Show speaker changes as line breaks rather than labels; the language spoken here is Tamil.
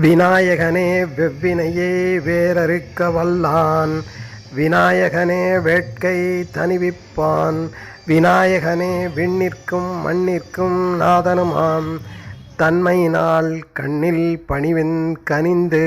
விநாயகனே வெவ்வினையே வேறறுக்க வல்லான், விநாயகனே வேட்கை தணிவிப்பான், விநாயகனே விண்ணிற்கும் மண்ணிற்கும் நாதனுமாம், தன்மையினால் கண்ணில் பணிவின் கனிந்து